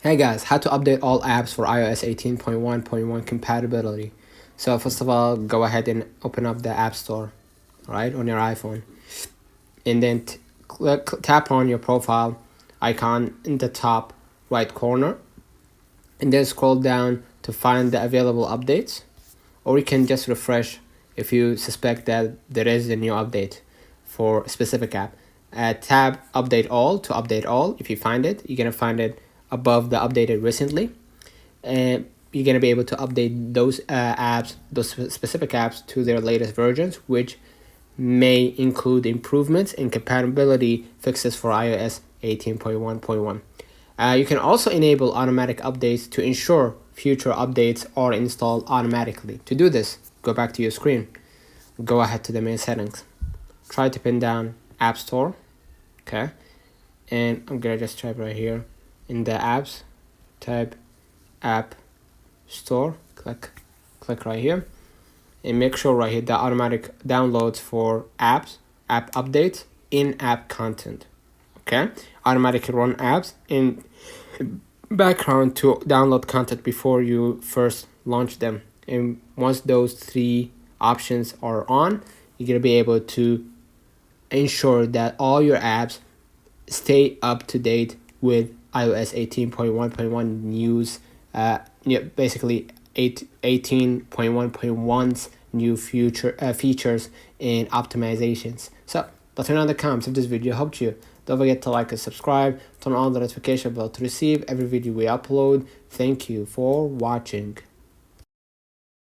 Hey guys, how to update all apps for iOS 18.1.1 compatibility. So first of all, go ahead and open up the App Store, right, on your iPhone. And then tap on your profile icon in the top right corner. And then scroll down to find the available updates. Or you can just refresh if you suspect that there is a new update for a specific app. Tab update all to update all. If you find it, you're going to find it above the updated recently. And you're going to be able to update those apps, those specific apps to their latest versions, which may include improvements and compatibility fixes for iOS 18.1.1. You can also enable automatic updates to ensure future updates are installed automatically. To do this, go back to your screen. Go ahead to the main settings. Try to pin down App Store. Okay. And I'm going to just type right here in the apps. Type App Store. Click right here. And make sure right here the automatic downloads for apps, app updates, in-app content. Okay, automatically run apps in background to download content before you first launch them. And once those three options are on, you're gonna be able to ensure that all your apps stay up to date with iOS 18.1.1 news. Basically 18.1.1's new features and optimizations. So let me know in the comments if this video helped you. Don't forget to like and subscribe, turn on the notification bell to receive every video we upload. Thank you for watching.